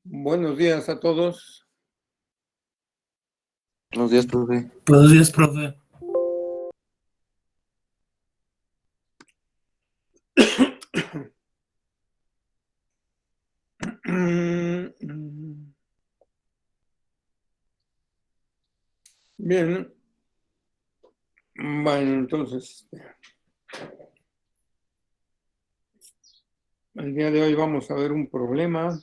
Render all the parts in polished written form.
Buenos días a todos. Buenos días, profe. Buenos días, profe. Bien. Bueno, entonces, el día de hoy vamos a ver un problema.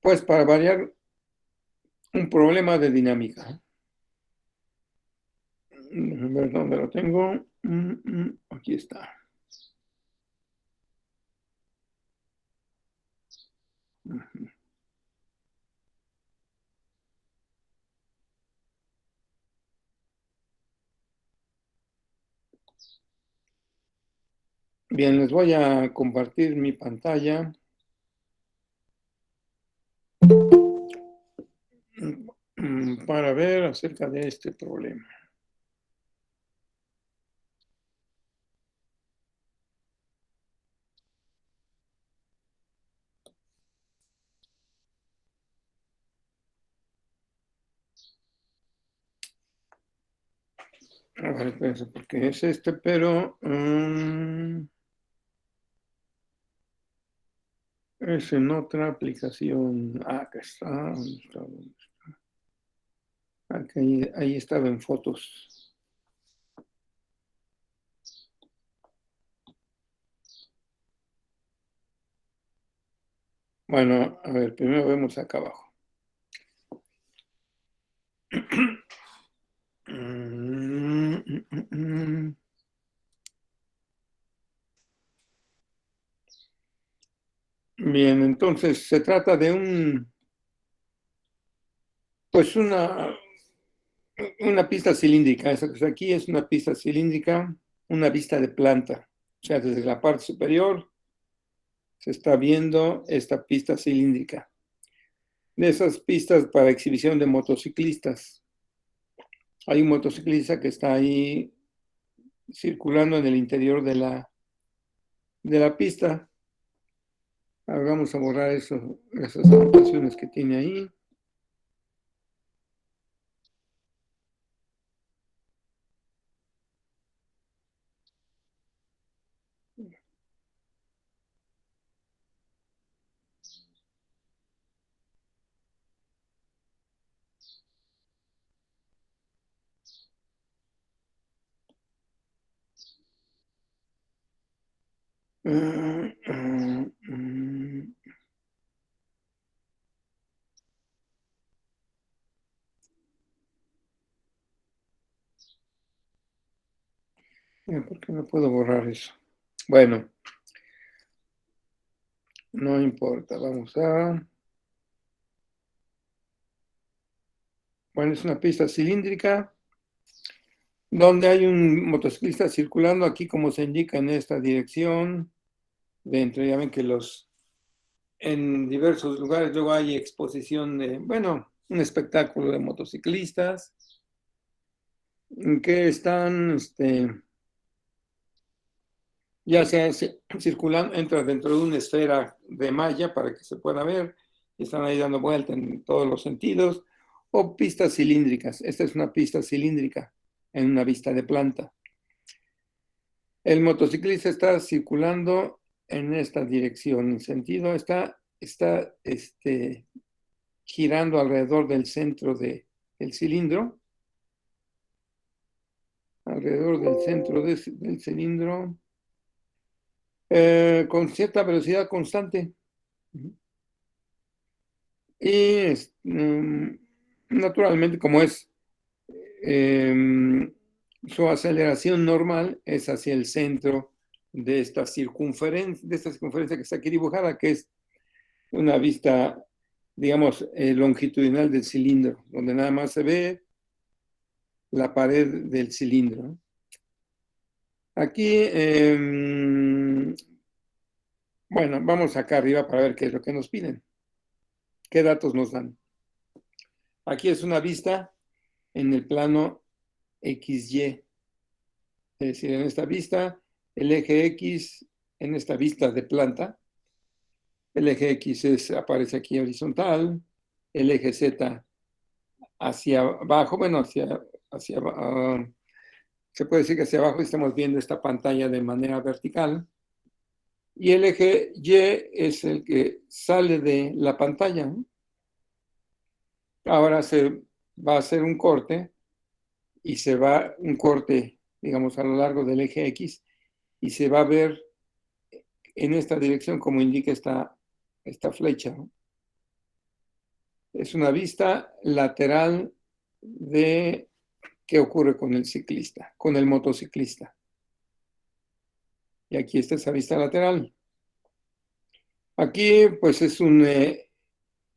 Pues para variar, un problema de dinámica. A ver dónde lo tengo. Aquí está. Bien, les voy a compartir mi pantalla. Para ver acerca de este problema. A ver, espérense, porque es este, pero es en otra aplicación. Acá está. ¿Dónde está? Ahí estaba en fotos. Bueno, a ver, primero vemos acá abajo. Bien, entonces se trata de pues una pista cilíndrica. Esa que está aquí es una pista cilíndrica, una vista de planta. O sea, desde la parte superior se está viendo esta pista cilíndrica. De esas pistas para exhibición de motociclistas. Hay un motociclista que está ahí circulando en el interior de la pista. Ahora vamos a borrar esas anotaciones que tiene ahí. ¿Por qué no puedo borrar eso? Bueno, no importa. Vamos a... Bueno, es una pista cilíndrica donde hay un motociclista circulando aquí como se indica en esta dirección. Dentro, ya ven que en diversos lugares luego hay exposición de, bueno, un espectáculo de motociclistas que están, ya sea circulando, entra dentro de una esfera de malla para que se pueda ver, y están ahí dando vuelta en todos los sentidos, o pistas cilíndricas. Esta es una pista cilíndrica en una vista de planta. El motociclista está circulando en esta dirección, en sentido, está girando alrededor del centro del cilindro, alrededor del centro del cilindro, con cierta velocidad constante. Y naturalmente, como es su aceleración normal, es hacia el centro de esta circunferencia que está aquí dibujada, que es una vista, digamos, longitudinal del cilindro, donde nada más se ve la pared del cilindro. Aquí, bueno, vamos acá arriba para ver qué es lo que nos piden. ¿Qué datos nos dan? Aquí es una vista en el plano XY. Es decir, en esta vista, el eje X, en esta vista de planta, El eje X aparece aquí horizontal, el eje Z hacia abajo, bueno, se puede decir que hacia abajo estamos viendo esta pantalla de manera vertical, y el eje Y es el que sale de la pantalla, ¿no? Ahora se va a hacer un corte, y se va un corte, digamos, a lo largo del eje X, y se va a ver en esta dirección como indica esta flecha, ¿no? Es una vista lateral de qué ocurre con el ciclista, con el motociclista. Y aquí está esa vista lateral. Aquí, pues, es un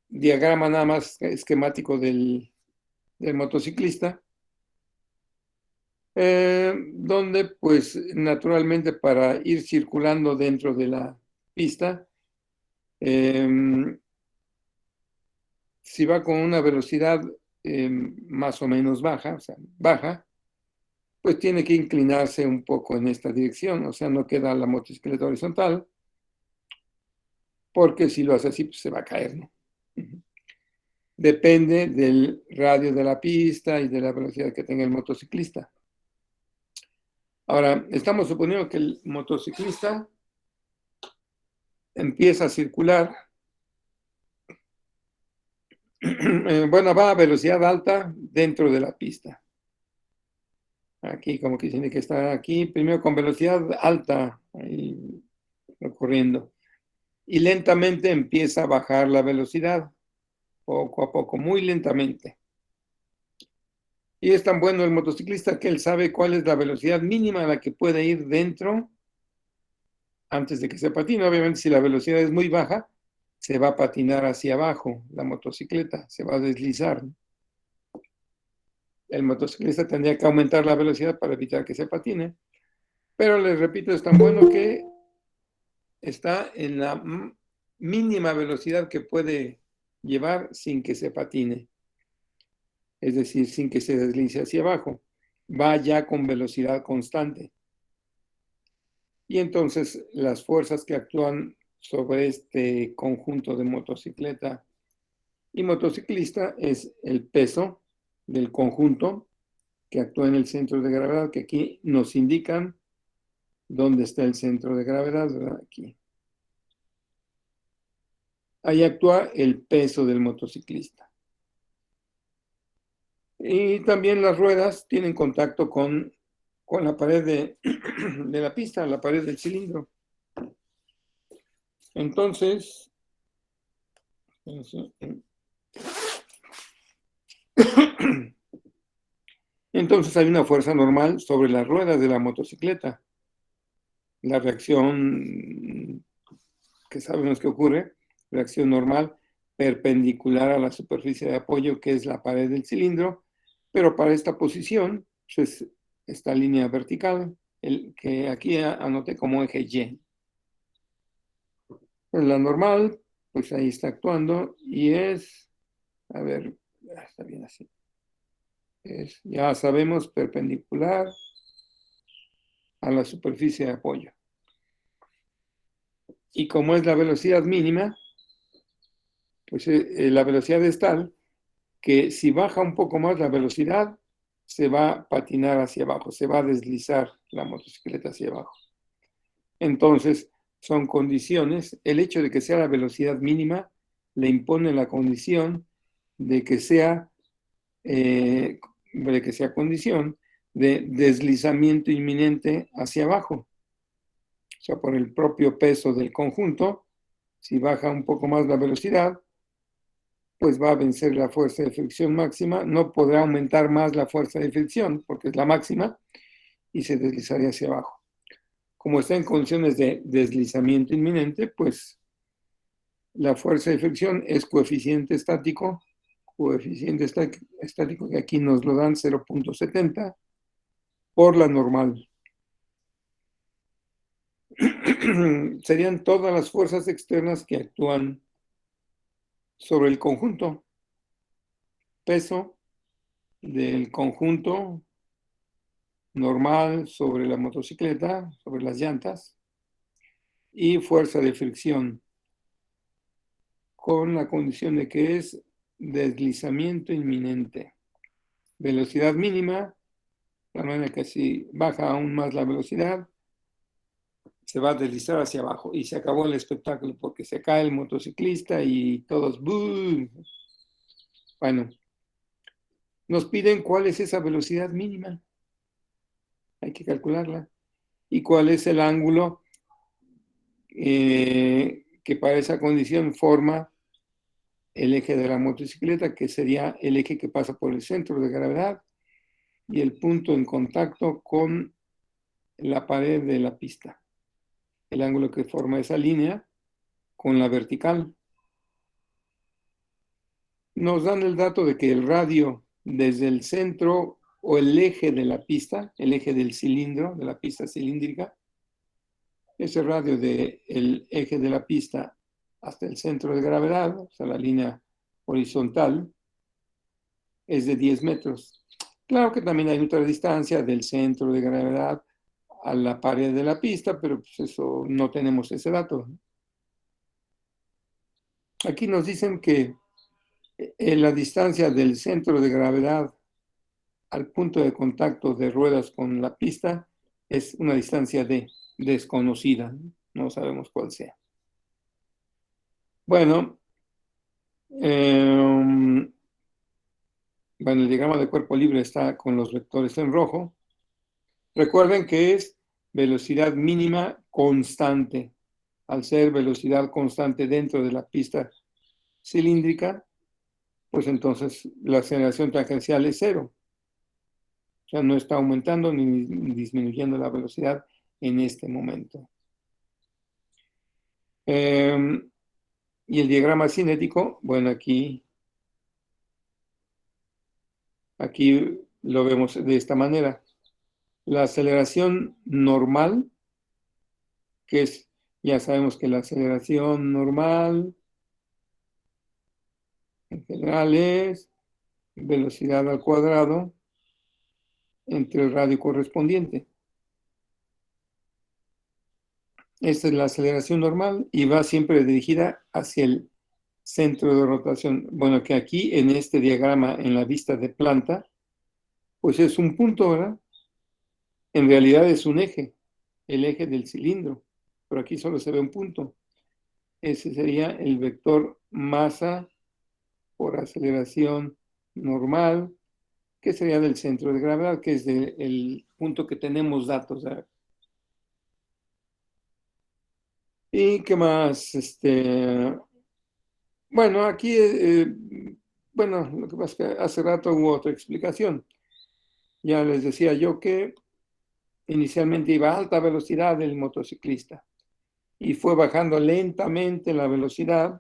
diagrama nada más esquemático del motociclista, donde, pues, naturalmente para ir circulando dentro de la pista, si va con una velocidad más o menos baja, o sea, baja, pues tiene que inclinarse un poco en esta dirección, o sea, no queda la motocicleta horizontal, porque si lo hace así, pues se va a caer, ¿no? Depende del radio de la pista y de la velocidad que tenga el motociclista. Ahora, estamos suponiendo que el motociclista empieza a circular, bueno, va a velocidad alta dentro de la pista. Aquí, como que tiene que estar aquí, primero con velocidad alta, ahí recorriendo. Y lentamente empieza a bajar la velocidad, poco a poco, muy lentamente. Y es tan bueno el motociclista que él sabe cuál es la velocidad mínima a la que puede ir dentro antes de que se patine. Obviamente, si la velocidad es muy baja, se va a patinar hacia abajo la motocicleta, se va a deslizar. El motociclista tendría que aumentar la velocidad para evitar que se patine. Pero les repito, es tan bueno que está en la mínima velocidad que puede llevar sin que se patine, es decir, sin que se deslice hacia abajo. Va ya con velocidad constante. Y entonces las fuerzas que actúan sobre este conjunto de motocicleta y motociclista es el peso del conjunto que actúa en el centro de gravedad, que aquí nos indican dónde está el centro de gravedad, ¿verdad? Aquí. Ahí actúa el peso del motociclista. Y también las ruedas tienen contacto con la pared de la pista, la pared del cilindro. Entonces, hay una fuerza normal sobre las ruedas de la motocicleta. La reacción que sabemos que ocurre, reacción normal, perpendicular a la superficie de apoyo, que es la pared del cilindro, pero para esta posición, pues, esta línea vertical, que aquí anoté como eje Y. En la normal, pues ahí está actuando y es, a ver, está bien así. Ya sabemos, perpendicular a la superficie de apoyo. Y como es la velocidad mínima, pues la velocidad es tal que si baja un poco más la velocidad, se va a patinar hacia abajo, se va a deslizar la motocicleta hacia abajo. Entonces, son condiciones, el hecho de que sea la velocidad mínima le impone la condición de que sea condición de deslizamiento inminente hacia abajo. O sea, por el propio peso del conjunto, si baja un poco más la velocidad, pues va a vencer la fuerza de fricción máxima, no podrá aumentar más la fuerza de fricción, porque es la máxima, y se deslizaría hacia abajo. Como está en condiciones de deslizamiento inminente, pues la fuerza de fricción es coeficiente estático que aquí nos lo dan 0.70 por la normal. Serían todas las fuerzas externas que actúan sobre el conjunto. Peso del conjunto normal sobre la motocicleta, sobre las llantas, y fuerza de fricción con la condición de que es deslizamiento inminente. Velocidad mínima, de manera que si baja aún más la velocidad, se va a deslizar hacia abajo y se acabó el espectáculo porque se cae el motociclista y todos, ¡boom! Bueno, nos piden cuál es esa velocidad mínima, hay que calcularla, y cuál es el ángulo que para esa condición forma el eje de la motocicleta, que sería el eje que pasa por el centro de gravedad y el punto en contacto con la pared de la pista. El ángulo que forma esa línea con la vertical. Nos dan el dato de que el radio desde el centro o el eje de la pista, el eje del cilindro, de la pista cilíndrica, ese radio del eje de la pista hasta el centro de gravedad, o sea, la línea horizontal, es de 10 metros. Claro que también hay otra distancia del centro de gravedad a la pared de la pista, pero pues eso no tenemos ese dato. Aquí nos dicen que la distancia del centro de gravedad al punto de contacto de ruedas con la pista es una distancia desconocida, no sabemos cuál sea. Bueno, bueno, el diagrama de cuerpo libre está con los vectores en rojo. Recuerden que es velocidad mínima constante. Al ser velocidad constante dentro de la pista cilíndrica, pues entonces la aceleración tangencial es cero. O sea, no está aumentando ni disminuyendo la velocidad en este momento. Y el diagrama cinético, bueno, aquí lo vemos de esta manera. La aceleración normal, que es, ya sabemos que la aceleración normal en general es velocidad al cuadrado entre el radio correspondiente. Esta es la aceleración normal y va siempre dirigida hacia el centro de rotación. Bueno, que aquí en este diagrama, en la vista de planta, pues es un punto, ¿verdad? En realidad es un eje, el eje del cilindro, pero aquí solo se ve un punto. Ese sería el vector masa por aceleración normal, que sería del centro de gravedad, que es el punto que tenemos datos. ¿Verdad? ¿Y qué más? Bueno, aquí, bueno, lo que pasa es que hace rato hubo otra explicación. Ya les decía yo que inicialmente iba a alta velocidad el motociclista y fue bajando lentamente la velocidad.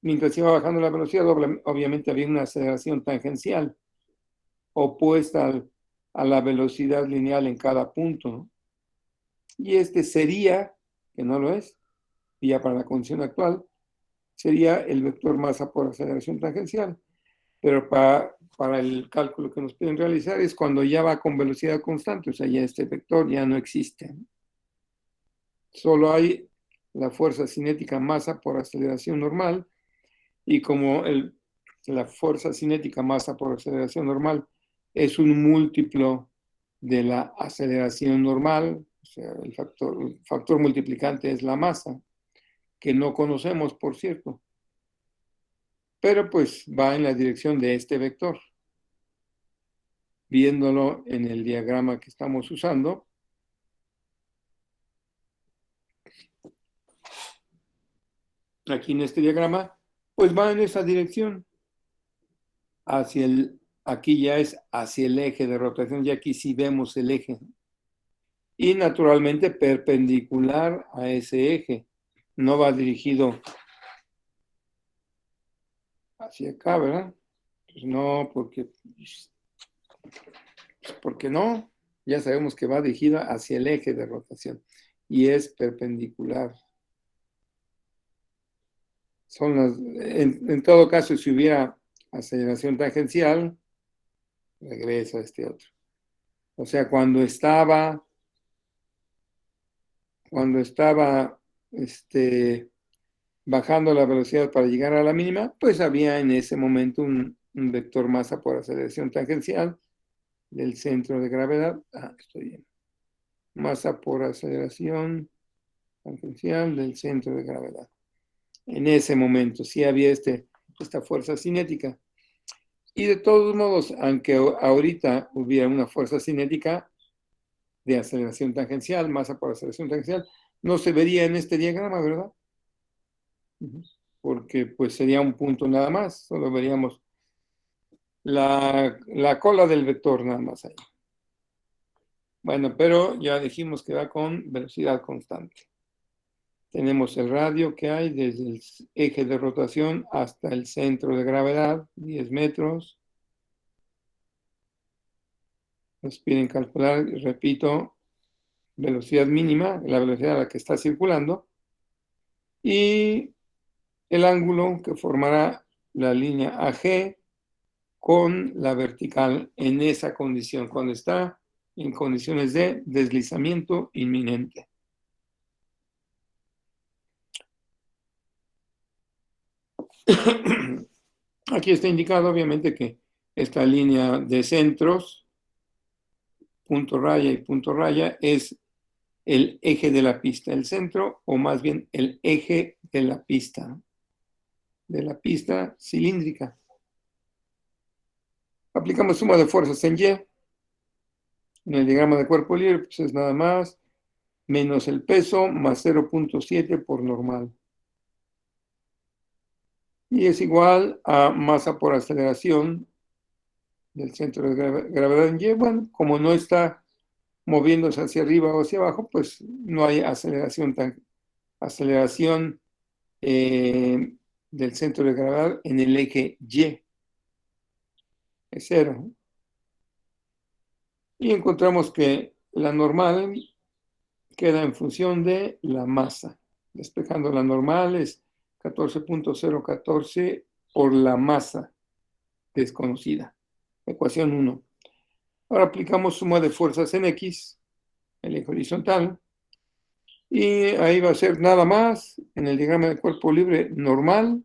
Mientras iba bajando la velocidad, obviamente había una aceleración tangencial opuesta a la velocidad lineal en cada punto, ¿no? Y este sería, que no lo es, y ya para la condición actual, sería el vector masa por aceleración tangencial. Pero para el cálculo que nos piden realizar es cuando ya va con velocidad constante, o sea, ya este vector ya no existe. Solo hay la fuerza cinética masa por aceleración normal, y como la fuerza cinética masa por aceleración normal es un múltiplo de la aceleración normal, o sea, el factor multiplicante es la masa, que no conocemos, por cierto, pero pues va en la dirección de este vector. Viéndolo en el diagrama que estamos usando, aquí en este diagrama, pues va en esa dirección, aquí ya es hacia el eje de rotación, y aquí sí vemos el eje. Y naturalmente perpendicular a ese eje. No va dirigido hacia acá, ¿verdad? Pues no, porque no. Ya sabemos que va dirigida hacia el eje de rotación y es perpendicular. En todo caso, si hubiera aceleración tangencial, regreso a este otro. O sea, cuando estaba bajando la velocidad para llegar a la mínima, pues había en ese momento un vector masa por aceleración tangencial del centro de gravedad. Estoy bien. Masa por aceleración tangencial del centro de gravedad. En ese momento sí había esta fuerza cinética. Y de todos modos, aunque ahorita hubiera una fuerza cinética de aceleración tangencial, masa por aceleración tangencial, no se vería en este diagrama, ¿verdad? Porque pues sería un punto nada más, solo veríamos la cola del vector nada más ahí. Bueno, pero ya dijimos que va con velocidad constante. Tenemos el radio que hay desde el eje de rotación hasta el centro de gravedad, 10 metros. Nos piden calcular, repito, velocidad mínima, la velocidad a la que está circulando, y el ángulo que formará la línea AG con la vertical en esa condición, cuando está en condiciones de deslizamiento inminente. Aquí está indicado, obviamente, que esta línea de centros, punto raya y punto raya, es el eje de la pista, el centro, o más bien el eje de la pista cilíndrica. Aplicamos suma de fuerzas en Y. En el diagrama de cuerpo libre, pues es nada más menos el peso más 0.7 por normal. Y es igual a masa por aceleración del centro de gravedad en Y. Bueno, como no está moviéndose hacia arriba o hacia abajo, pues no hay aceleración del centro de gravedad en el eje Y. Es cero. Y encontramos que la normal queda en función de la masa. Despejando la normal es 14.014 por la masa desconocida. Ecuación 1. Ahora aplicamos suma de fuerzas en X, el eje horizontal, y ahí va a ser nada más en el diagrama de cuerpo libre normal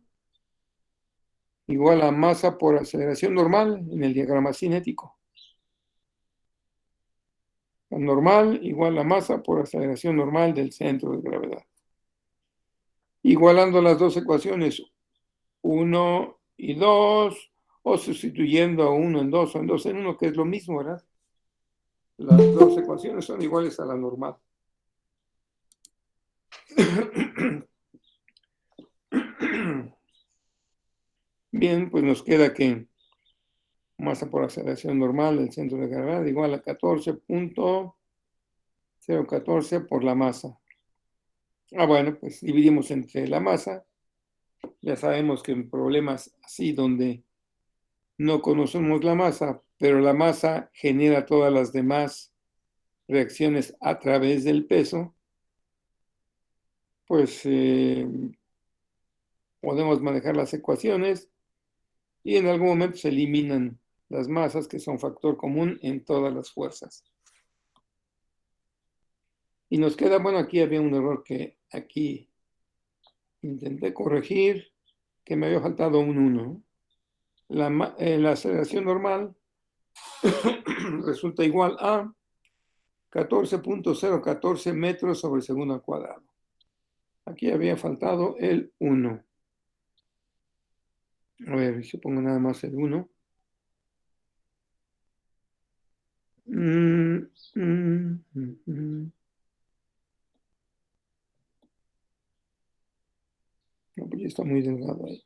igual a masa por aceleración normal en el diagrama cinético. La normal igual a masa por aceleración normal del centro de gravedad. Igualando las dos ecuaciones, 1 y 2, o sustituyendo a 1 en 2 o en 2 en 1, que es lo mismo, ¿verdad? Las dos ecuaciones son iguales a la normal. Bien, pues nos queda que masa por aceleración normal del centro de gravedad igual a 14.014 por la masa. Bueno, pues dividimos entre la masa. Ya sabemos que en problemas así donde no conocemos la masa, pero la masa genera todas las demás reacciones a través del peso, pues podemos manejar las ecuaciones y en algún momento se eliminan las masas, que son factor común en todas las fuerzas. Y nos queda, bueno, aquí había un error que aquí intenté corregir, que me había faltado un 1. La aceleración normal resulta igual a 14.014 metros sobre segundo al cuadrado. Aquí había faltado el 1. A ver, si pongo nada más el 1. No, pues ya está muy delgado ahí.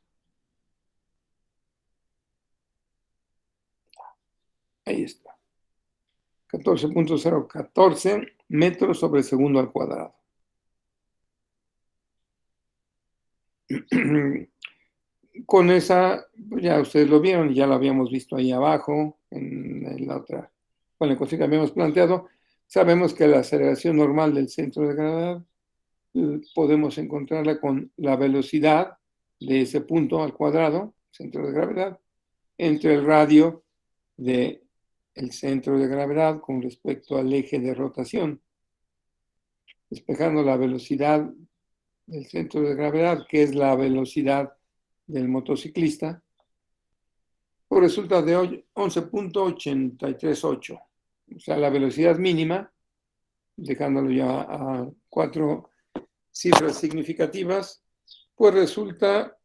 Ahí está. 14.014 metros sobre segundo al cuadrado. Con esa, ya ustedes lo vieron, ya lo habíamos visto ahí abajo, en la otra, con la ecuación que habíamos planteado. Sabemos que la aceleración normal del centro de gravedad podemos encontrarla con la velocidad de ese punto al cuadrado, centro de gravedad, entre el radio del centro de gravedad con respecto al eje de rotación. Despejando la velocidad del centro de gravedad, que es la velocidad del motociclista, pues resulta de 11.838. O sea, la velocidad mínima, dejándolo ya a 4 cifras significativas, pues resulta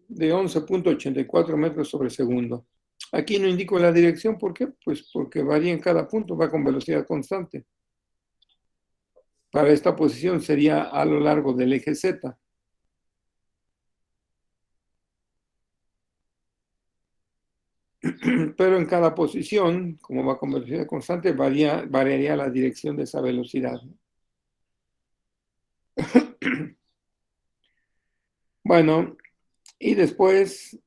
de 11.84 metros sobre segundo. Aquí no indico la dirección, ¿por qué? Pues porque varía en cada punto, va con velocidad constante. Para esta posición sería a lo largo del eje Z. Pero en cada posición, como va con velocidad constante, variaría la dirección de esa velocidad. Bueno, y después,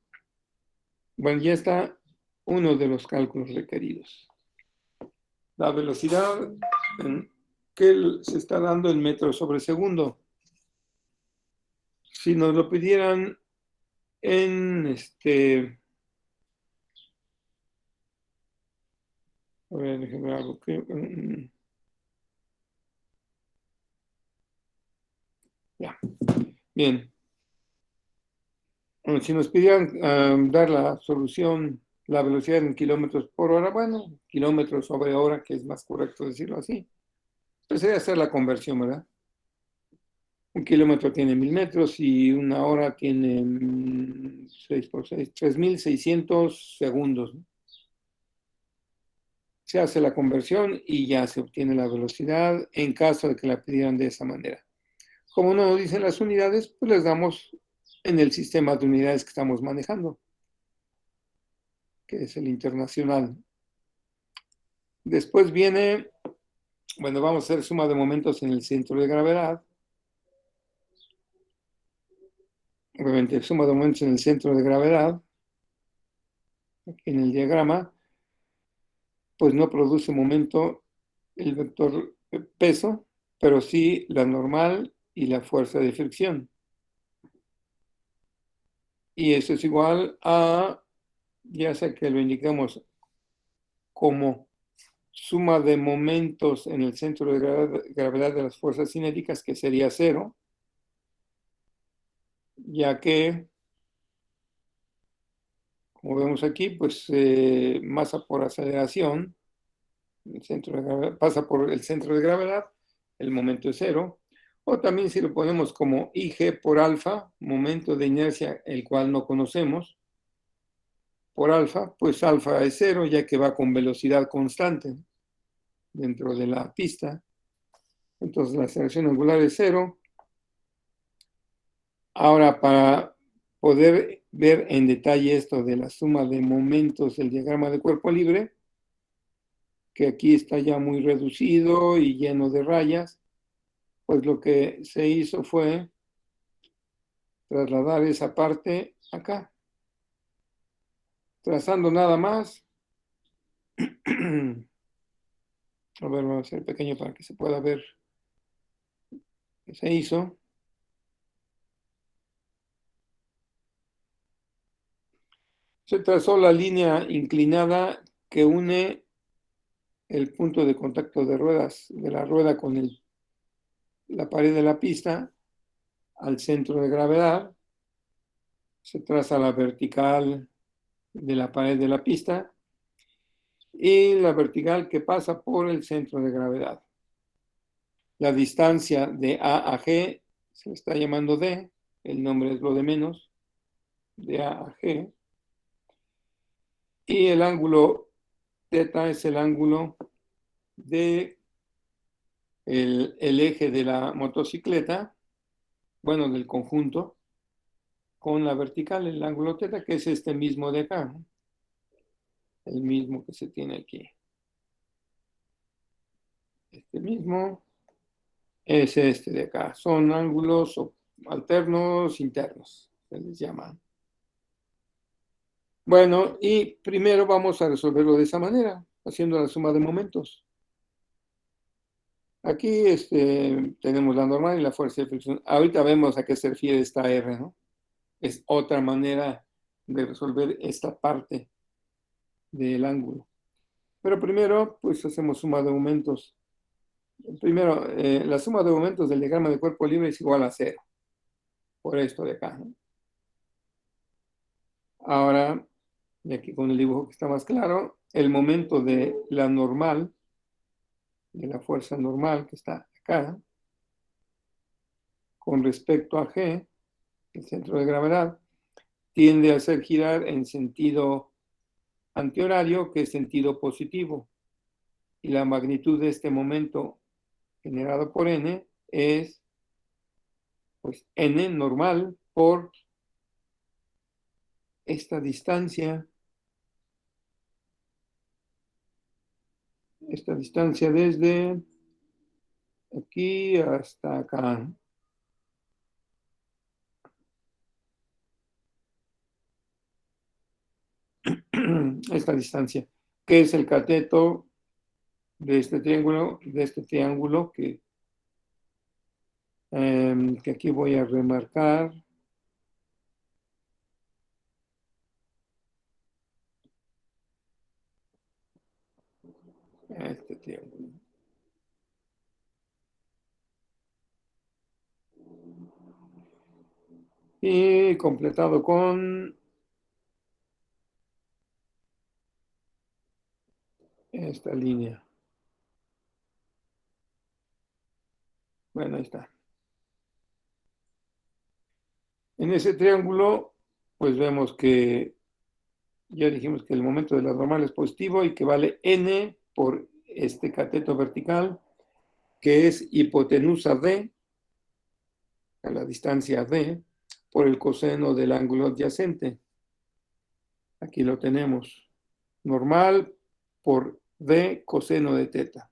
bueno, ya está uno de los cálculos requeridos. La velocidad que se está dando en metros sobre segundo. Si nos lo pidieran en a ver, déjenme ver algo que ya, bien. Bueno, si nos pidieran dar la solución, la velocidad en kilómetros por hora, bueno, kilómetros sobre hora, que es más correcto decirlo así, pues sería hacer la conversión, ¿verdad? Un kilómetro tiene 1000 metros y una hora tiene 6 por 6, 3600 segundos, ¿no? Se hace la conversión y ya se obtiene la velocidad en caso de que la pidieran de esa manera. Como no nos dicen las unidades, pues les damos en el sistema de unidades que estamos manejando, que es el internacional. Después viene, bueno, vamos a hacer suma de momentos en el centro de gravedad. Obviamente, suma de momentos en el centro de gravedad, aquí en el diagrama, pues no produce momento el vector peso, pero sí la normal y la fuerza de fricción. Y eso es igual a, ya sea que lo indicamos como suma de momentos en el centro de gravedad de las fuerzas cinéticas, que sería cero, ya que, como vemos aquí, pues masa por aceleración, el centro de gravedad, pasa por el centro de gravedad, el momento es cero, o también si lo ponemos como IG por alfa, momento de inercia, el cual no conocemos, por alfa, pues alfa es cero, ya que va con velocidad constante dentro de la pista. Entonces la aceleración angular es cero. Ahora, para poder ver en detalle esto de la suma de momentos del diagrama de cuerpo libre, que aquí está ya muy reducido y lleno de rayas, pues lo que se hizo fue trasladar esa parte acá, trazando nada más. A ver, vamos a hacer pequeño para que se pueda ver qué se hizo. Se trazó la línea inclinada que une el punto de contacto de ruedas, de la rueda con la pared de la pista al centro de gravedad. Se traza la vertical de la pared de la pista y la vertical que pasa por el centro de gravedad. La distancia de A a G se le está llamando D, el nombre es lo de menos, de A a G. Y el ángulo θ es el ángulo de el eje de la motocicleta, bueno, del conjunto, con la vertical, el ángulo θ, que es este mismo de acá, ¿no? El mismo que se tiene aquí. Este mismo es este de acá. Son ángulos alternos internos, se les llama. Bueno, y primero vamos a resolverlo de esa manera, haciendo la suma de momentos. Aquí tenemos la normal y la fuerza de fricción. Ahorita vemos a qué se refiere esta R, ¿no? Es otra manera de resolver esta parte del ángulo. Pero primero, pues hacemos suma de momentos. Primero, la suma de momentos del diagrama de cuerpo libre es igual a cero. por esto de acá, ¿no? Ahora, y aquí con el dibujo que está más claro, el momento de la normal, de la fuerza normal que está acá, con respecto a G, el centro de gravedad, tiende a hacer girar en sentido antihorario, que es sentido positivo. Y la magnitud de este momento generado por n es pues n normal por esta distancia desde aquí hasta acá. Esta distancia, que es el cateto de este triángulo que aquí voy a remarcar. Este triángulo. Y completado con esta línea. Bueno, ahí está. En ese triángulo, pues vemos que ya dijimos que el momento de la normal es positivo y que vale n por este cateto vertical, que es hipotenusa d, a la distancia d, por el coseno del ángulo adyacente. Aquí lo tenemos. Normal por d coseno de teta.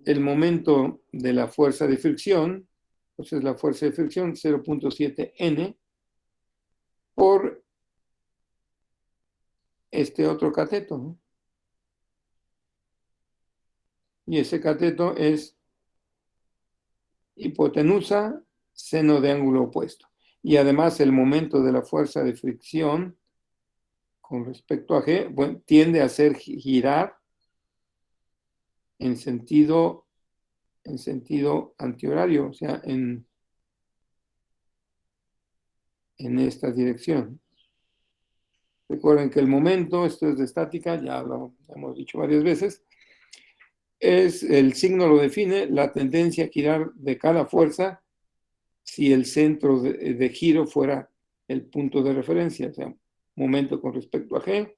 El momento de la fuerza de fricción, entonces la fuerza de fricción 0.7 n por este otro cateto, ¿no? Y ese cateto es hipotenusa, seno de ángulo opuesto. Y además el momento de la fuerza de fricción con respecto a G, bueno, tiende a hacer girar en sentido antihorario, o sea, en esta dirección. Recuerden que el momento, esto es de estática, ya lo hemos dicho varias veces, es el signo lo define la tendencia a girar de cada fuerza si el centro de giro fuera el punto de referencia, o sea, momento con respecto a G,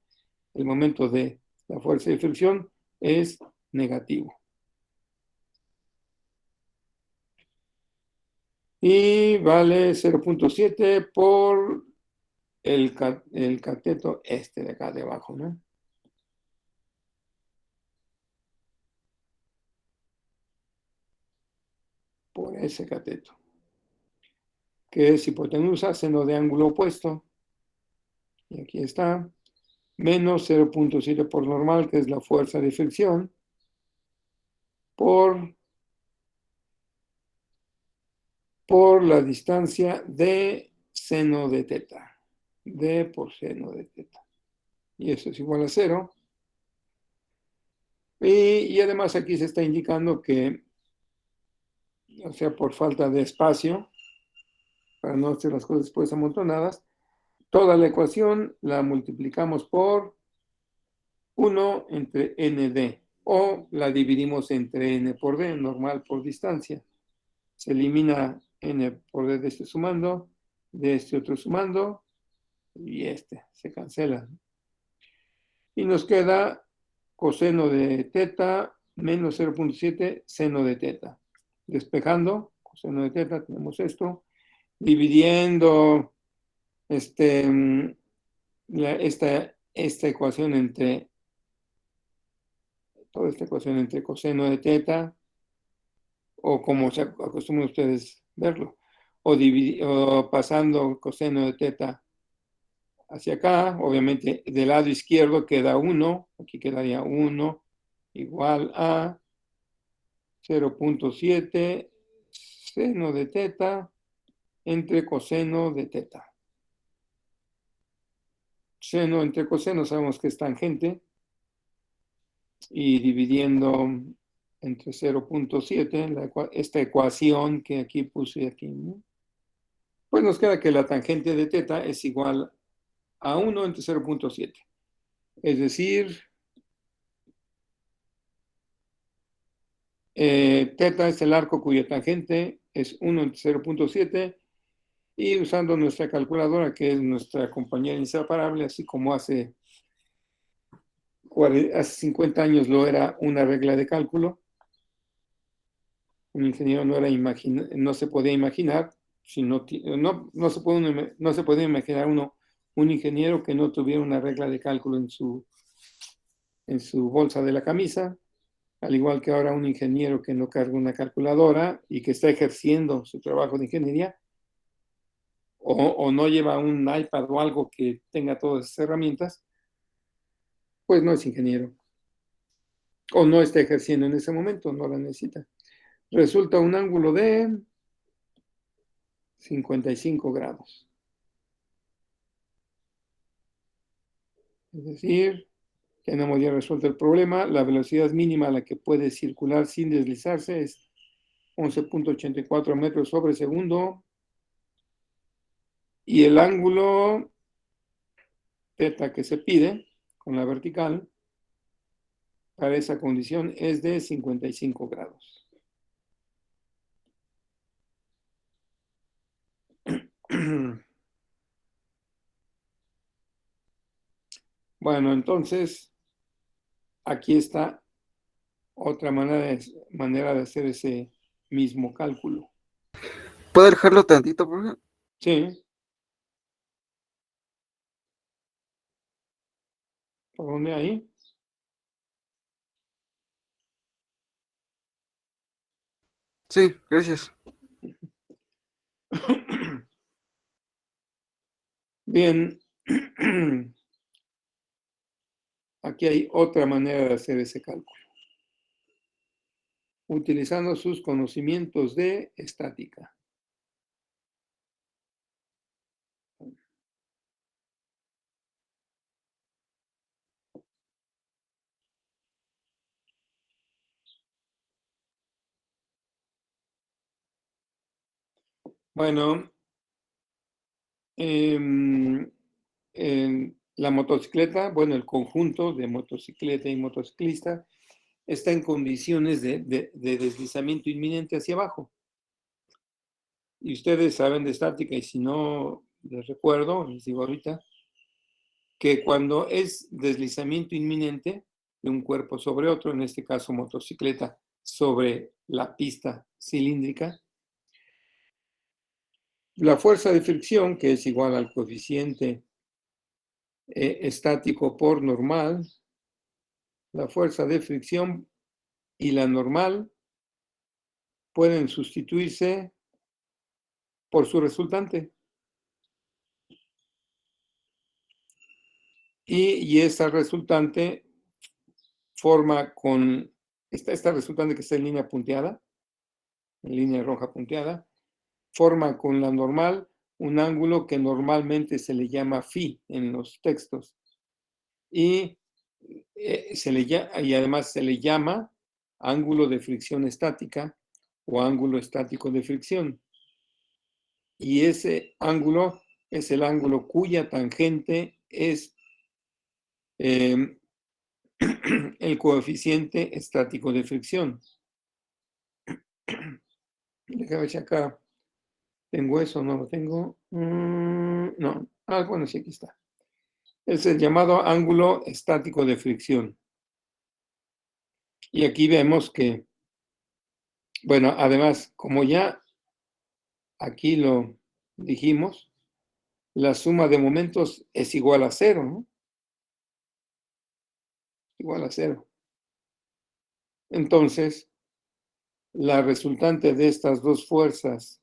el momento de la fuerza de fricción es negativo. Y vale 0.7 por el cateto este de acá de abajo, ¿no? Por ese cateto, que es hipotenusa, seno de ángulo opuesto. Y aquí está, menos 0.7 por normal, que es la fuerza de fricción, por la distancia de seno de teta. D por seno de teta. Y eso es igual a 0. Y además aquí se está indicando que, o sea, por falta de espacio, para no hacer las cosas después amontonadas, toda la ecuación la multiplicamos por 1 entre nd, o la dividimos entre n por d, normal por distancia. Se elimina n por d de este sumando, de este otro sumando, y este se cancela. Y nos queda coseno de teta menos 0.7 seno de teta. Despejando, coseno de teta, tenemos esto, dividiendo esta ecuación entre, toda esta ecuación entre coseno de teta, o como se acostumbran ustedes verlo, o pasando coseno de teta hacia acá, obviamente del lado izquierdo queda 1, aquí quedaría 1 igual a 0.7 seno de teta entre coseno de teta. Seno entre coseno sabemos que es tangente, y dividiendo entre 0.7, esta ecuación que aquí puse aquí, ¿no? Pues nos queda que la tangente de teta es igual a 1 entre 0.7. Es decir, teta es el arco cuya tangente es 1 entre 0.7, y usando nuestra calculadora, que es nuestra compañera inseparable, así como hace 50 años lo era una regla de cálculo, un ingeniero no se podía imaginar, si no se podía imaginar un ingeniero que no tuviera una regla de cálculo en su bolsa de la camisa, al igual que ahora un ingeniero que no carga una calculadora y que está ejerciendo su trabajo de ingeniería, o no lleva un iPad o algo que tenga todas esas herramientas, pues no es ingeniero. O no está ejerciendo en ese momento, no la necesita. Resulta un ángulo de 55 grados. Es decir, tenemos ya resuelto el problema. La velocidad mínima a la que puede circular sin deslizarse es 11.84 metros sobre segundo. Y el ángulo θ que se pide con la vertical para esa condición es de 55 grados. Bueno, entonces aquí está otra manera de hacer ese mismo cálculo. ¿Puedo dejarlo tantito, por favor? Sí. ¿Por dónde ahí? Sí, gracias. Bien. Aquí hay otra manera de hacer ese cálculo, utilizando sus conocimientos de estática. Bueno, en la motocicleta, bueno, el conjunto de motocicleta y motociclista está en condiciones de deslizamiento inminente hacia abajo. Y ustedes saben de estática, y si no les recuerdo, les digo ahorita, que cuando es deslizamiento inminente de un cuerpo sobre otro, en este caso motocicleta sobre la pista cilíndrica, la fuerza de fricción, que es igual al coeficiente estático por normal, la fuerza de fricción y la normal pueden sustituirse por su resultante. Y esa resultante forma con esta resultante que está en línea punteada, en línea roja punteada, forma con la normal un ángulo que normalmente se le llama phi en los textos. Y, y además se le llama ángulo de fricción estática o ángulo estático de fricción. Y ese ángulo es el ángulo cuya tangente es el coeficiente estático de fricción. Déjame ver si acá tengo eso, no lo tengo. No, bueno, sí, aquí está. Es el llamado ángulo estático de fricción. Y aquí vemos que, bueno, además, como ya aquí lo dijimos, la suma de momentos es igual a cero, ¿no? Igual a cero. Entonces, la resultante de estas dos fuerzas,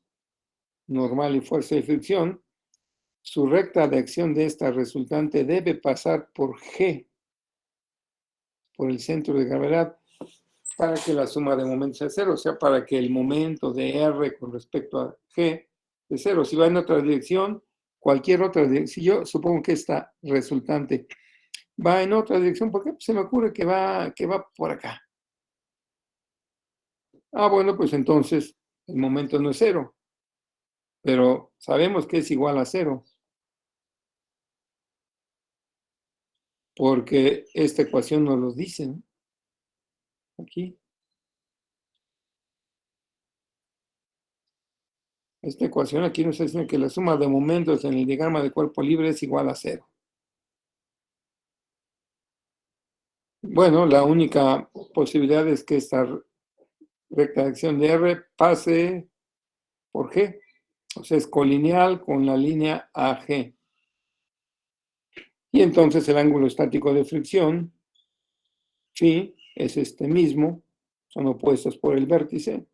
normal y fuerza de fricción, su recta de acción de esta resultante debe pasar por G, por el centro de gravedad, para que la suma de momentos sea cero, o sea, para que el momento de R con respecto a G es cero. Si va en otra dirección, cualquier otra dirección, si yo supongo que esta resultante va en otra dirección, ¿por qué? Pues se me ocurre que va por acá. Bueno, pues entonces el momento no es cero, pero sabemos que es igual a cero, porque esta ecuación nos lo dice, ¿no? Aquí. Esta ecuación aquí nos dice que la suma de momentos en el diagrama de cuerpo libre es igual a cero. Bueno, la única posibilidad es que esta recta de acción de R pase por G. O sea, es colineal con la línea AG. Y entonces el ángulo estático de fricción, phi, es este mismo, son opuestos por el vértice.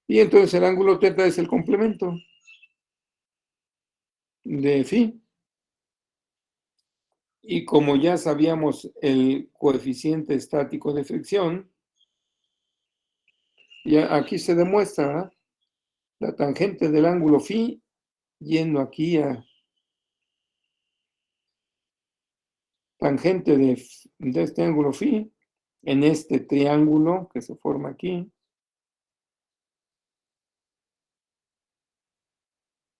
Y entonces el ángulo θ es el complemento de phi. Y como ya sabíamos el coeficiente estático de fricción, ya aquí se demuestra, ¿verdad? La tangente del ángulo phi yendo aquí a tangente de este ángulo phi en este triángulo que se forma aquí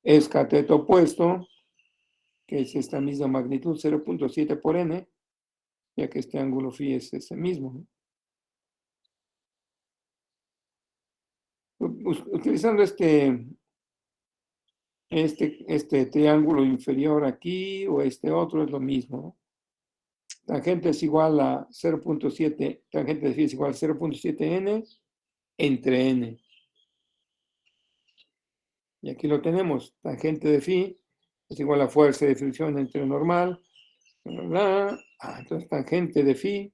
es cateto opuesto, que es esta misma magnitud 0.7 por n, ya que este ángulo phi es ese mismo, ¿no? Utilizando este triángulo inferior aquí o este otro es lo mismo, ¿no? Tangente es igual a 0.7, tangente de phi es igual a 0.7 n entre n. Y aquí lo tenemos, tangente de phi es igual a fuerza de fricción entre normal, entonces tangente de phi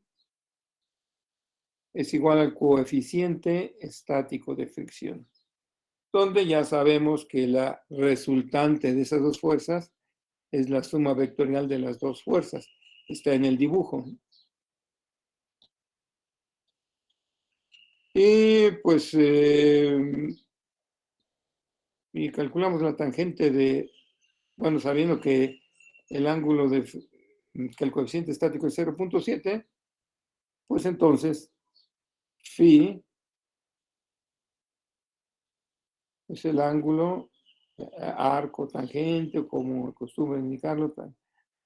es igual al coeficiente estático de fricción, donde ya sabemos que la resultante de esas dos fuerzas es la suma vectorial de las dos fuerzas. Está en el dibujo. Y pues, y calculamos la tangente de, bueno, sabiendo que el ángulo que el coeficiente estático es 0.7, pues entonces phi es el ángulo arco tangente, o como acostumbran indicarlo,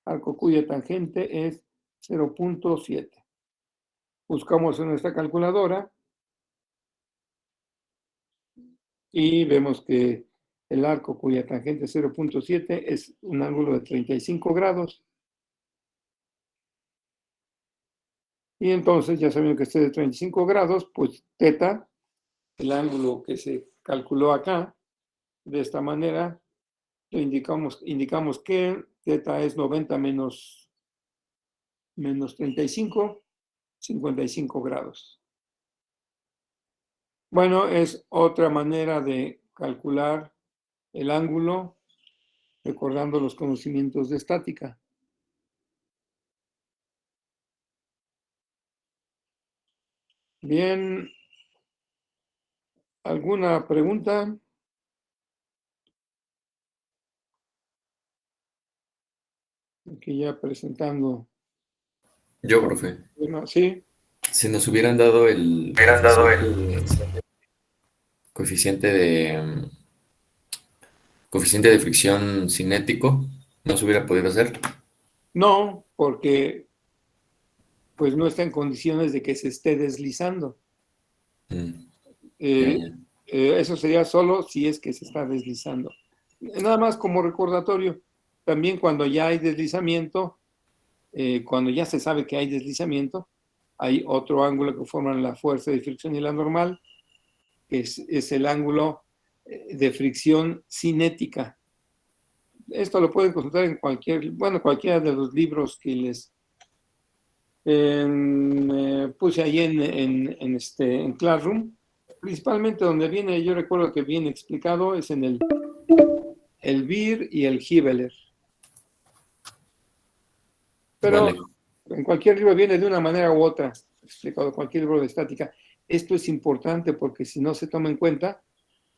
arco cuya tangente es 0.7. Buscamos en nuestra calculadora y vemos que el arco cuya tangente es 0.7 es un ángulo de 35 grados. Y entonces, ya sabiendo que esté de 35 grados, pues θ, el ángulo que se calculó acá, de esta manera, lo indicamos que θ es 90 menos 35, 55 grados. Bueno, es otra manera de calcular el ángulo recordando los conocimientos de estática. Bien, ¿alguna pregunta? Aquí ya presentando. Yo, profe, Bueno, sí, si nos hubieran dado el coeficiente coeficiente de fricción cinético, no se hubiera podido hacer. no, porque pues no está en condiciones de que se esté deslizando. Ya, Eh, ya. Eso sería solo si es que se está deslizando. Nada más como recordatorio, también cuando ya hay deslizamiento, cuando ya se sabe que hay deslizamiento, hay otro ángulo que forman la fuerza de fricción y la normal, que es el ángulo de fricción cinética. Esto lo pueden consultar en cualquiera de los libros que les puse ahí en Classroom. Principalmente donde viene, yo recuerdo que viene explicado, es en el Beer y el Hibeler. Pero Vale. en cualquier libro viene de una manera u otra, explicado cualquier libro de estática. Esto es importante porque si no se toma en cuenta,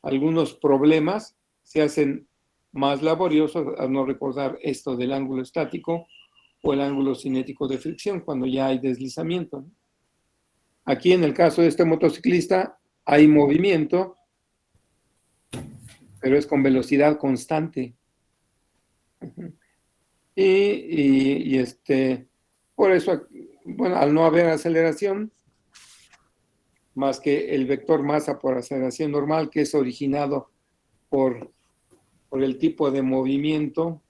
algunos problemas se hacen más laboriosos al no recordar esto del ángulo estático o el ángulo cinético de fricción cuando ya hay deslizamiento, ¿no? Aquí en el caso de este motociclista hay movimiento, pero es con velocidad constante. Por eso, bueno, al no haber aceleración, más que el vector masa por aceleración normal, que es originado por, por el tipo de movimiento,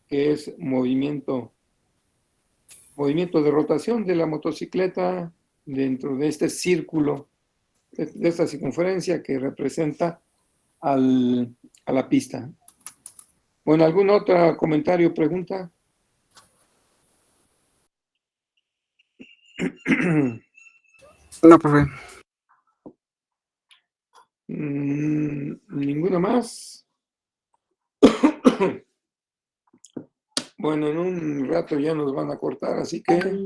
que es movimiento de rotación de la motocicleta dentro de este círculo, de esta circunferencia que representa a la pista. Bueno, ¿algún otro comentario o pregunta? No, profe. ¿Ninguno más? Bueno, en un rato ya nos van a cortar, así que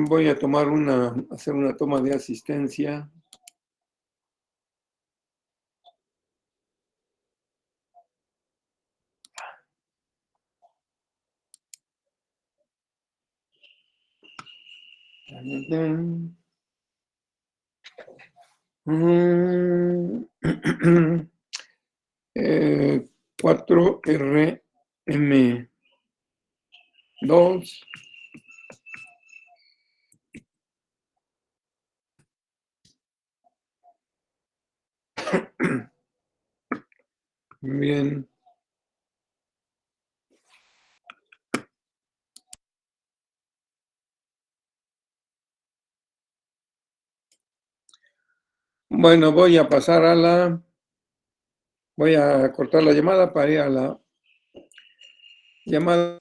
voy a hacer una toma de asistencia. Mm, 4RM2. Bien. Bueno, voy a cortar la llamada para ir a la llamada.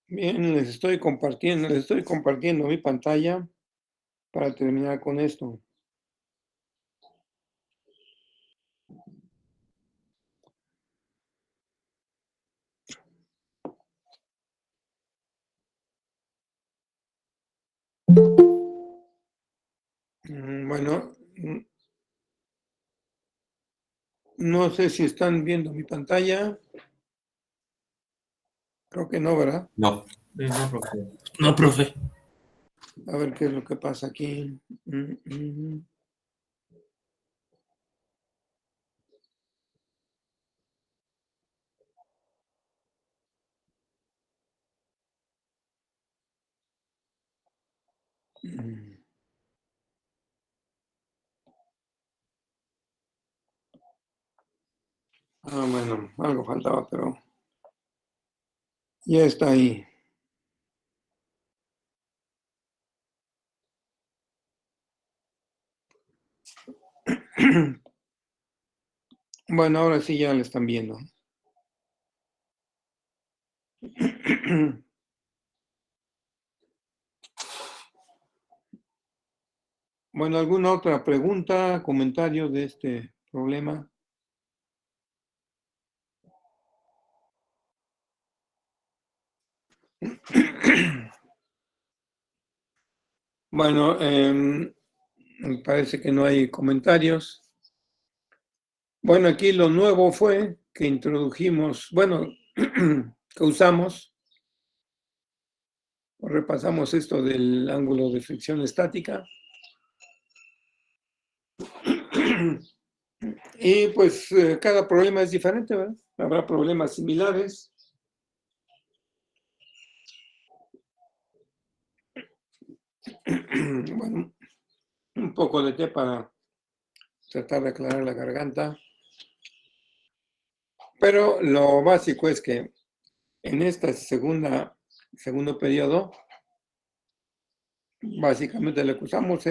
Bien, les estoy compartiendo mi pantalla para terminar con esto. Bueno, no sé si están viendo mi pantalla. Creo que no, ¿verdad? No. No, profe. No, profe. A ver qué es lo que pasa aquí. Bueno, algo faltaba, pero ya está ahí. Bueno, ahora sí ya lo están viendo. Bueno, ¿alguna otra pregunta, comentario de este problema? Bueno, me parece que no hay comentarios. Bueno, aquí lo nuevo fue que introdujimos, bueno, que usamos, repasamos esto del ángulo de fricción estática. Y pues cada problema es diferente, ¿verdad? Habrá problemas similares. Bueno, un poco de té para tratar de aclarar la garganta. Pero lo básico es que en este segundo periodo, básicamente lo que usamos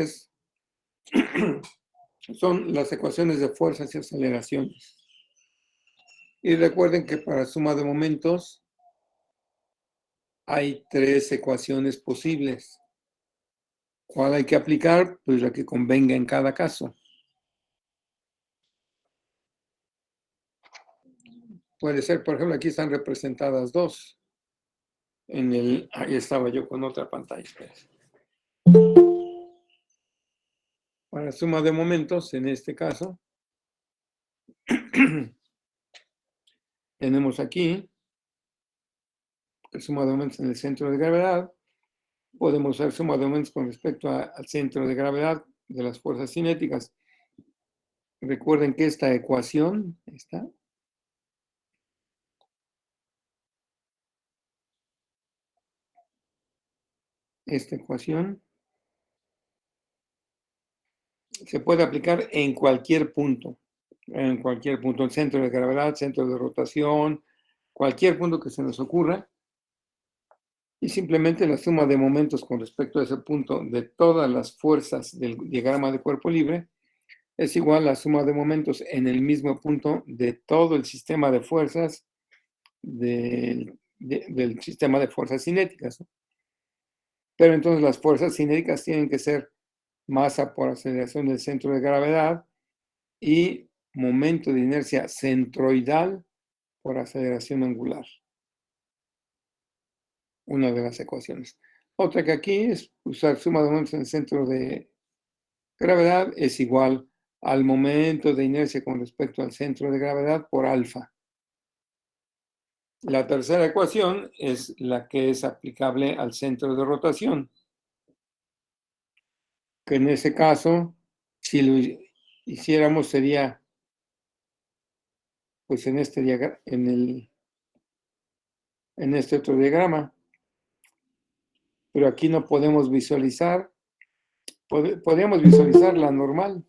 son las ecuaciones de fuerzas y aceleraciones. Y recuerden que para suma de momentos hay 3 ecuaciones posibles. ¿Cuál hay que aplicar? Pues la que convenga en cada caso. Puede ser, por ejemplo, aquí están representadas 2. Ahí estaba yo con otra pantalla. Para suma de momentos, en este caso, tenemos aquí el suma de momentos en el centro de gravedad. Podemos hacer suma de momentos con respecto al centro de gravedad de las fuerzas cinéticas. Recuerden que esta ecuación, esta ecuación se puede aplicar en cualquier punto, el centro de gravedad, centro de rotación, cualquier punto que se nos ocurra, y simplemente la suma de momentos con respecto a ese punto de todas las fuerzas del diagrama de cuerpo libre es igual a la suma de momentos en el mismo punto de todo el sistema de fuerzas del sistema de fuerzas cinéticas, ¿no? Pero entonces las fuerzas cinéticas tienen que ser masa por aceleración del centro de gravedad y momento de inercia centroidal por aceleración angular. Una de las ecuaciones. Otra que aquí es usar suma de momentos en el centro de gravedad es igual al momento de inercia con respecto al centro de gravedad por alfa. La tercera ecuación es la que es aplicable al centro de rotación, que en ese caso, si lo hiciéramos, sería pues en este diagrama, en este otro diagrama. Pero aquí no podemos visualizar, podríamos visualizar la normal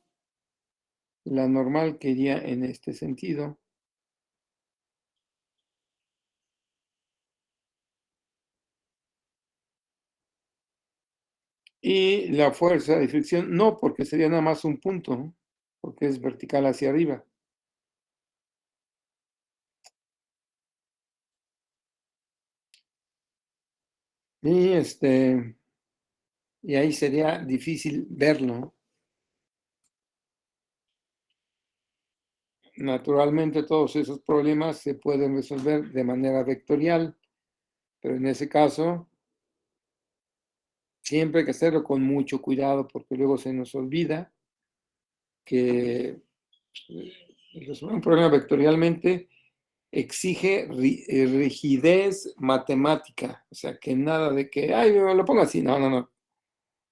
que iría en este sentido. Y la fuerza de fricción, no, porque sería nada más un punto, ¿no? Porque es vertical hacia arriba. Y ahí sería difícil verlo. Naturalmente todos esos problemas se pueden resolver de manera vectorial, pero en ese caso siempre hay que hacerlo con mucho cuidado porque luego se nos olvida que resolver un problema vectorialmente exige rigidez matemática, o sea, que nada de que, ay, lo pongo así, no.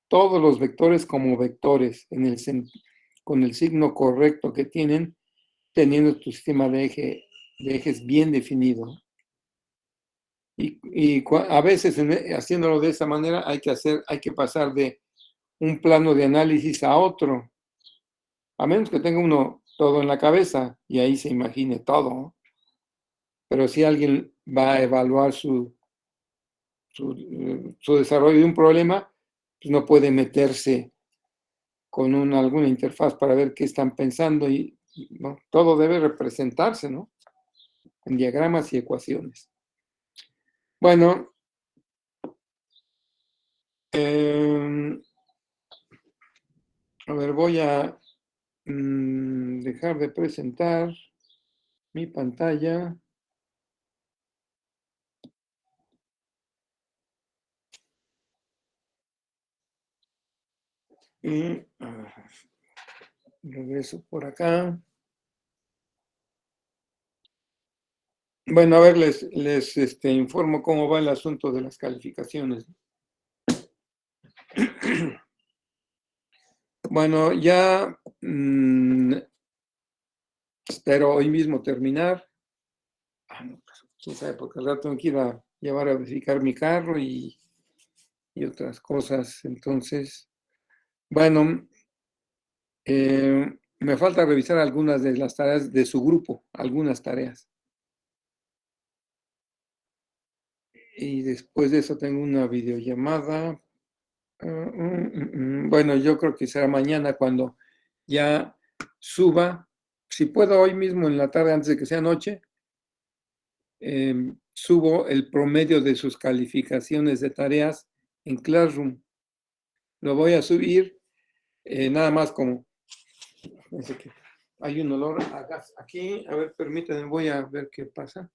Todos los vectores como vectores, con el signo correcto que tienen, teniendo tu sistema de ejes bien definido. Y a veces haciéndolo de esa manera hay que pasar de un plano de análisis a otro. A menos que tenga uno todo en la cabeza y ahí se imagine todo, ¿no? Pero si alguien va a evaluar su desarrollo de un problema, pues no puede meterse con alguna interfaz para ver qué están pensando y ¿no? Todo debe representarse, ¿no? En diagramas y ecuaciones. Bueno, a ver, voy a dejar de presentar mi pantalla. Y regreso por acá. Bueno, a ver, les informo cómo va el asunto de las calificaciones. Bueno, ya espero hoy mismo terminar. No, pues, quién sabe, porque al rato tengo que ir a llevar a verificar mi carro y otras cosas. Entonces, bueno, me falta revisar algunas de las tareas de su grupo, algunas tareas. Y después de eso tengo una videollamada. Bueno, yo creo que será mañana cuando ya suba, si puedo hoy mismo en la tarde antes de que sea noche, subo el promedio de sus calificaciones de tareas en Classroom. Lo voy a subir nada más como, fíjense que hay un olor a gas aquí, a ver, permítanme, voy a ver qué pasa.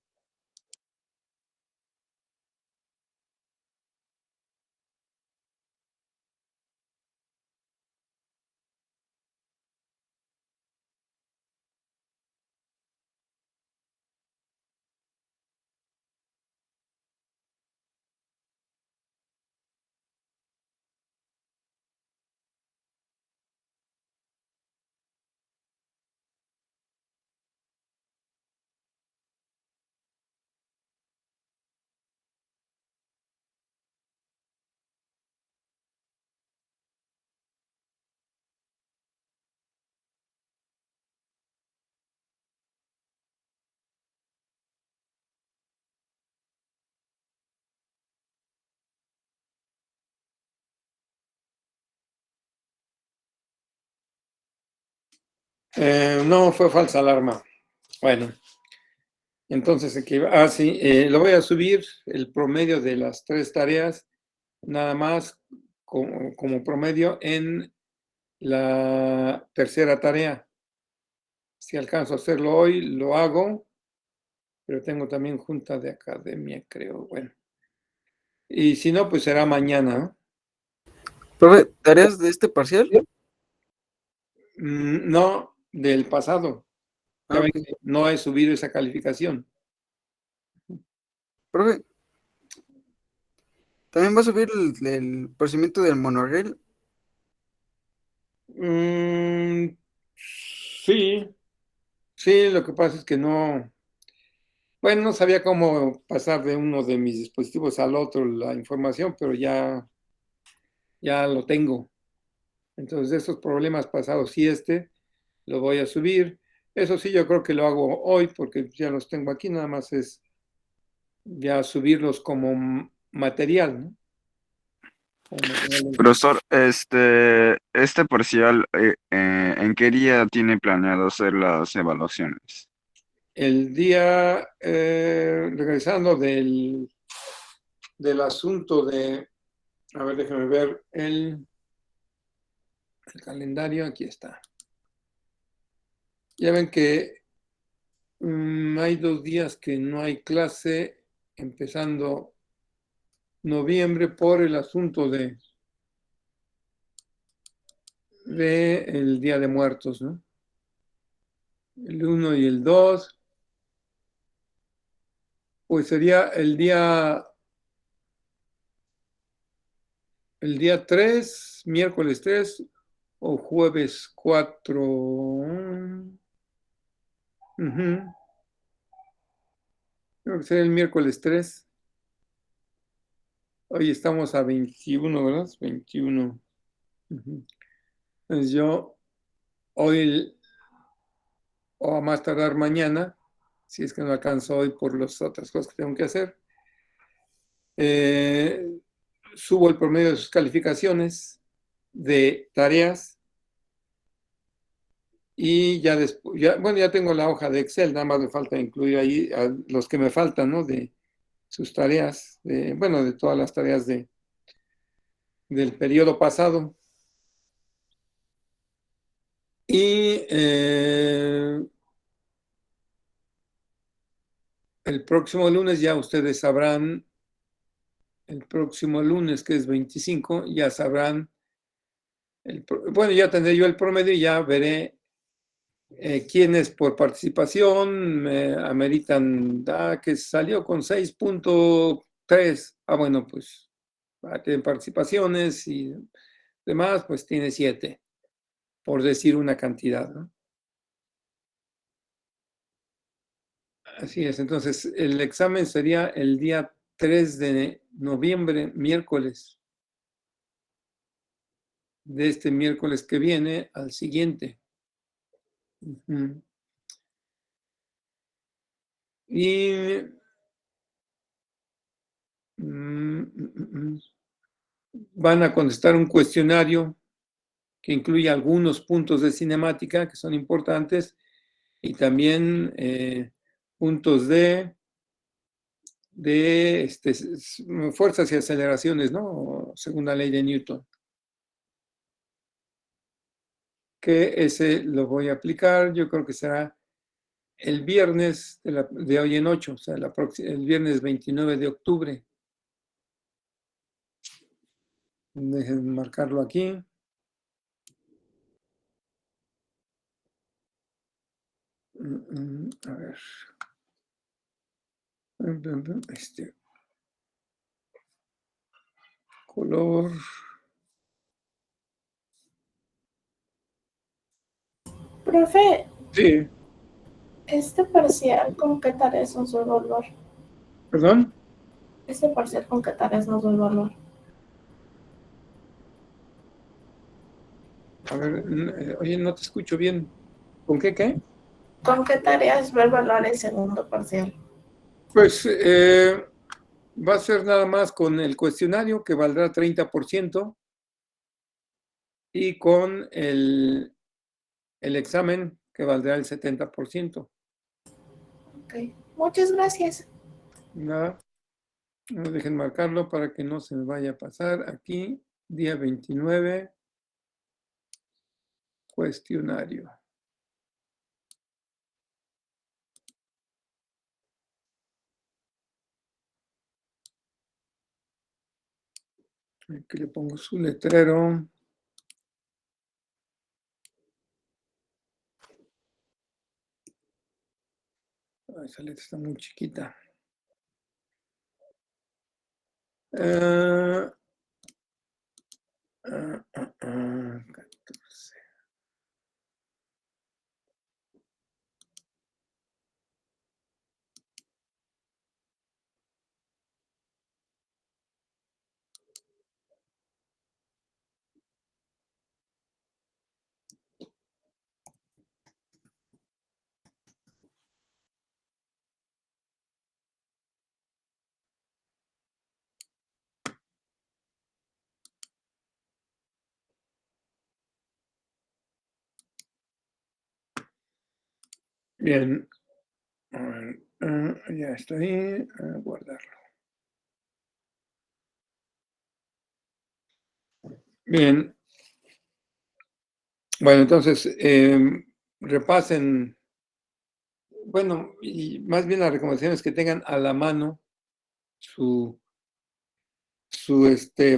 No, fue falsa alarma. Bueno, entonces, sí, lo voy a subir el promedio de las 3 tareas, nada más como promedio en la tercera tarea. Si alcanzo a hacerlo hoy, lo hago, pero tengo también junta de academia, creo. Bueno, y si no, pues será mañana, ¿no? Profe, ¿tareas de este parcial? No, del pasado. Ya Ah, ven ok. que no he subido esa calificación. Profe, ¿también va a subir el procedimiento del monorriel? Mm, sí, sí, lo que pasa es que no, bueno, no sabía cómo pasar de uno de mis dispositivos al otro la información, pero ya lo tengo. Entonces, esos problemas pasados, sí, lo voy a subir. Eso sí, yo creo que lo hago hoy porque ya los tengo aquí, nada más es ya subirlos como material, ¿no? Como material Profesor, este parcial, ¿en qué día tiene planeado hacer las evaluaciones? el día, regresando del asunto a ver, déjame ver el calendario, aquí está. Ya ven que hay 2 días que no hay clase, empezando noviembre por el asunto de el Día de Muertos, ¿no? El 1 y el 2, pues sería el día 3, miércoles 3 o jueves 4. Creo que sería el miércoles 3. Hoy estamos a 21, ¿verdad? 21. Entonces yo hoy o a más tardar mañana, si es que no alcanzo hoy por las otras cosas que tengo que hacer. Subo el promedio de sus calificaciones de tareas y ya después, bueno, ya tengo la hoja de Excel, nada más me falta incluir ahí a los que me faltan, ¿no? De sus tareas, bueno, de todas las tareas del periodo pasado. Y el próximo lunes ya ustedes sabrán, el próximo lunes que es 25, ya sabrán, bueno, ya tendré yo el promedio y ya veré quiénes por participación ameritan, que salió con 6.3. Bueno, pues tiene participaciones y demás, pues tiene 7, por decir una cantidad, ¿no? Así es, entonces el examen sería el día 3 de noviembre, miércoles, de este miércoles que viene al siguiente. Ujú. Y van a contestar un cuestionario que incluye algunos puntos de cinemática que son importantes y también puntos de fuerzas y aceleraciones, ¿no? Según la ley de Newton. Que ese lo voy a aplicar, yo creo que será el viernes de hoy en 8, o sea, el viernes 29 de octubre. Dejen marcarlo aquí. A ver. Color. Profe, Sí, este parcial, ¿con qué tareas nos va a evaluar? perdón. Este parcial, ¿con qué tareas nos va a evaluar? A ver, oye, no te escucho bien. ¿Con qué? ¿Con qué tareas va a evaluar el segundo parcial? Pues va a ser nada más con el cuestionario que valdrá 30% y con el examen que valdrá el 70%. Ok, muchas gracias. Nada, no dejen marcarlo para que no se me vaya a pasar. Aquí, día 29, cuestionario. Aquí le pongo su letrero. Esa letra está muy chiquita. 14. Bien. Ya está ahí. Guardarlo. Bien. Bueno, entonces, repasen. Bueno, y más bien la recomendación es que tengan a la mano su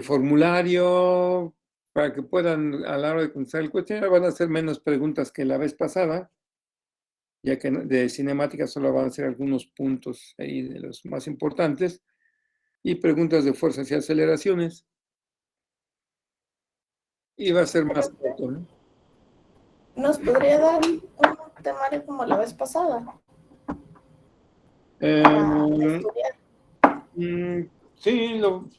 formulario para que puedan, a la hora de contestar el cuestionario, van a hacer menos preguntas que la vez pasada, ya que de cinemática solo van a ser algunos puntos ahí de los más importantes, y preguntas de fuerzas y aceleraciones. Y va a ser más corto, ¿no? ¿Nos podría dar un temario como la vez pasada para estudiar? Sí, lo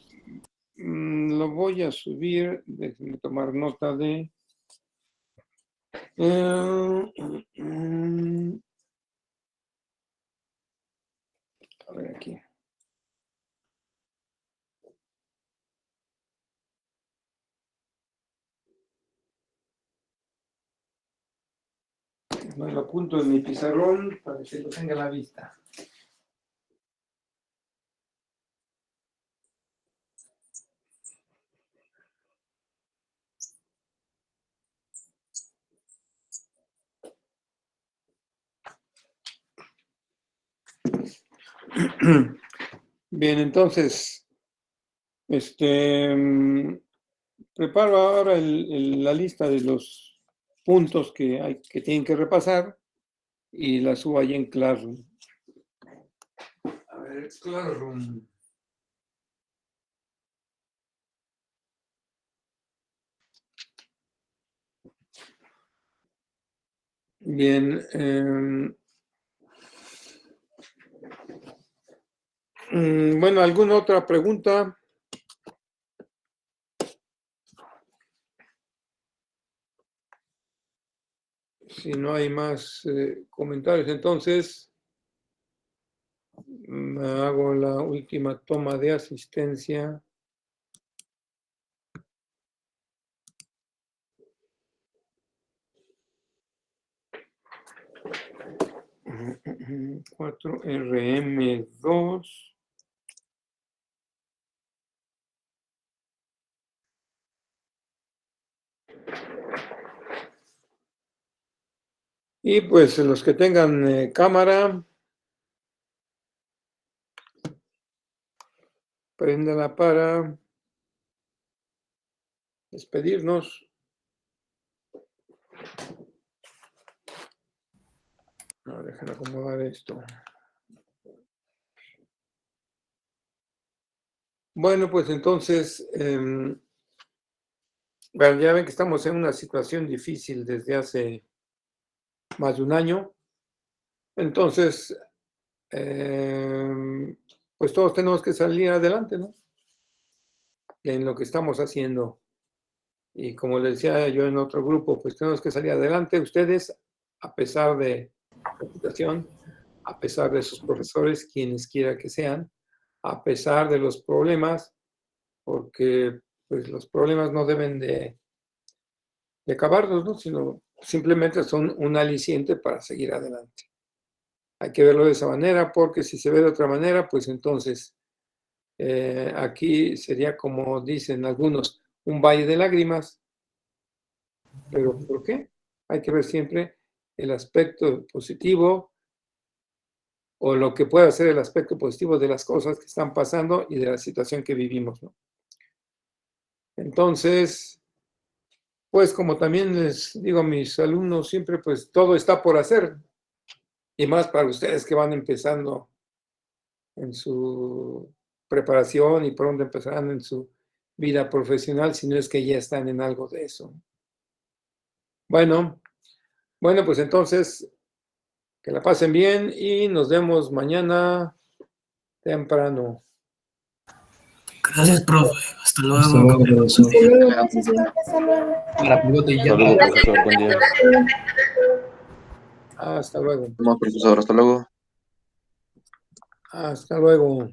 voy a subir. Déjenme tomar nota de. Me lo apunto en mi pizarrón para que lo tenga a la vista. Bien, entonces, preparo ahora la lista de los puntos que tienen que repasar y la subo ahí en Classroom. A ver, Classroom. Bien. Bueno, ¿alguna otra pregunta? Si no hay más comentarios, entonces hago la última toma de asistencia. Cuatro RM2. Y pues los que tengan cámara, préndala para despedirnos. No, dejen acomodar esto. Bueno, pues entonces, bueno, ya ven que estamos en una situación difícil desde hace más de un año. Entonces, pues todos tenemos que salir adelante, ¿no? En lo que estamos haciendo. Y como les decía yo en otro grupo, pues tenemos que salir adelante. Ustedes, a pesar de la situación, a pesar de sus profesores, quienes quiera que sean, a pesar de los problemas, porque pues los problemas no deben de acabarnos, ¿no? Sino simplemente son un aliciente para seguir adelante. Hay que verlo de esa manera, porque si se ve de otra manera, pues entonces aquí sería como dicen algunos, un valle de lágrimas. ¿Pero por qué? Hay que ver siempre el aspecto positivo o lo que pueda ser el aspecto positivo de las cosas que están pasando y de la situación que vivimos, ¿no? Entonces, pues como también les digo a mis alumnos siempre, pues todo está por hacer. Y más para ustedes que van empezando en su preparación y pronto empezarán en su vida profesional, si no es que ya están en algo de eso. Bueno, pues entonces, que la pasen bien y nos vemos mañana temprano. Gracias, profe. Hasta luego. Hasta luego, profesor. Hasta luego, profesor. Hasta luego. Para pivote y ya. Saludos, profesor. Buen día. Hasta luego. No, profesor. Hasta luego. Hasta luego.